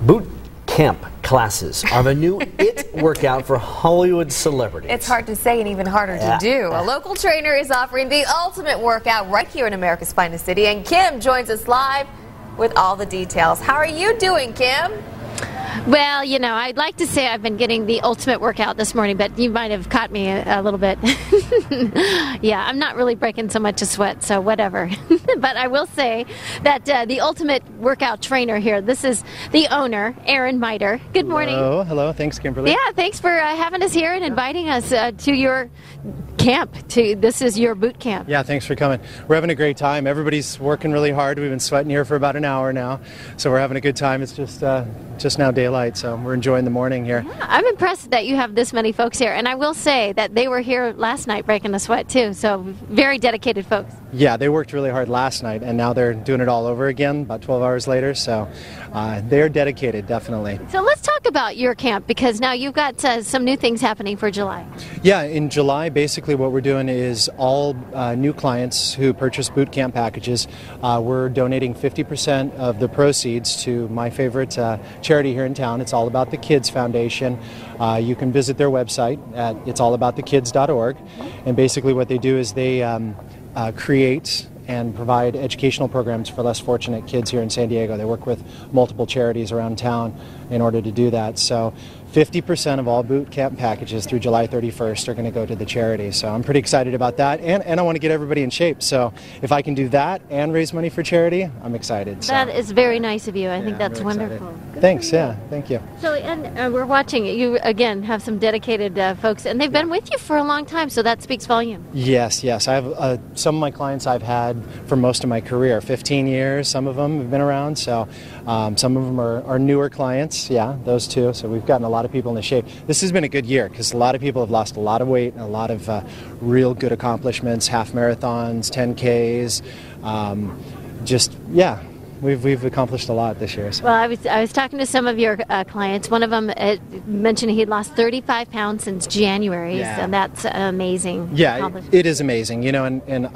Boot camp classes are the new IT workout for Hollywood celebrities. It's hard to say and even harder to do. A local trainer is offering the ultimate workout right here in America's finest city, and Kim joins us live with all the details. How are you doing, Kim? Well, you know, I'd like to say I've been getting the ultimate workout this morning, but you might have caught me a little bit. Yeah, I'm not really breaking so much a sweat, so whatever. But I will say that the ultimate workout trainer here, this is the owner, Aaron Miter. Good morning. Hello. Thanks, Kimberly. Yeah, thanks for having us here and inviting us to your camp. This is your boot camp. Yeah, thanks for coming. We're having a great time. Everybody's working really hard. We've been sweating here for about an hour now, so we're having a good time. It's just now daylight, so we're enjoying the morning here. Yeah, I'm impressed that you have this many folks here, and I will say that they were here last night breaking the sweat too, so very dedicated folks. Yeah, they worked really hard last night, and now they're doing it all over again about 12 hours later, so they're dedicated, definitely. So let's talk about your camp, because now you've got some new things happening for July. Yeah, in July, basically what we're doing is all new clients who purchase boot camp packages, we're donating 50% of the proceeds to my favorite charity here in town. It's All About the Kids Foundation. You can visit their website at it'sallaboutthekids.org, and basically what they do is they create and provide educational programs for less fortunate kids here in San Diego. They work with multiple charities around town in order to do that. So 50% of all boot camp packages through July 31st are going to go to the charity. So I'm pretty excited about that, and I want to get everybody in shape. So if I can do that and raise money for charity, I'm excited. So. That is very nice of you. I think that's really wonderful. Thanks, yeah, thank you. So, and we're watching you again have some dedicated folks, and they've been with you for a long time, so that speaks volume. Yes. I have some of my clients I've had for most of my career, 15 years. Some of them have been around, so some of them are newer clients. Yeah, those two. So we've gotten a lot of people into shape. This has been a good year because a lot of people have lost a lot of weight and a lot of real good accomplishments, half marathons, 10Ks, We've accomplished a lot this year. So. Well, I was talking to some of your clients. One of them mentioned he'd lost 35 pounds since January, so that's amazing. Yeah, it is amazing. You know, and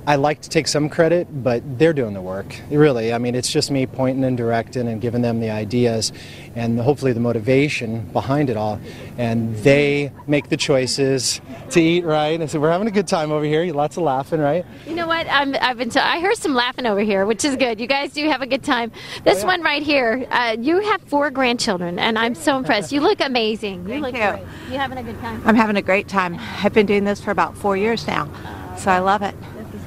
I like to take some credit, but they're doing the work. Really, I mean, it's just me pointing and directing and giving them the ideas and hopefully the motivation behind it all. And they make the choices to eat right. And so we're having a good time over here. Lots of laughing, right? You know what? I heard some laughing over here, which is good. You guys do have a good time. This one right here, you have 4 grandchildren, and I'm so impressed. You look amazing. You look great. You having a good time? I'm having a great time. I've been doing this for about 4 years now, so I love it.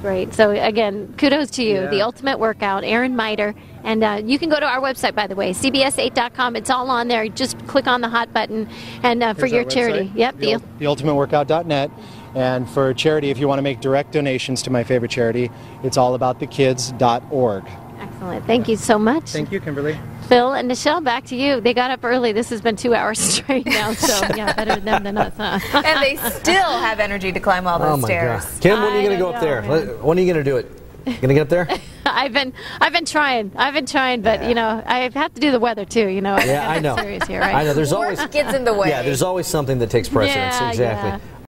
Great. So again, kudos to you. The ultimate workout, Aaron Miter. And you can go to our website, by the way, cbs8.com. It's all on there. Just click on the hot button and for your charity. Yep. Theultimateworkout.net. And for charity, if you want to make direct donations to my favorite charity, it's allaboutthekids.org. Excellent. Thank you so much. Thank you, Kimberly. Phil and Nichelle, back to you. They got up early. This has been 2 hours straight now, so yeah, better them than us, huh? And they still have energy to climb all those stairs. God. Kim, when are you going to go up there? When are you going to do it? Going to get up there? I've been trying, but you know, I have to do the weather too. You know. Yeah, I know. Serious here, right? I know. There's always gets in the way. Yeah, there's always something that takes precedence. Yeah, exactly. Yeah.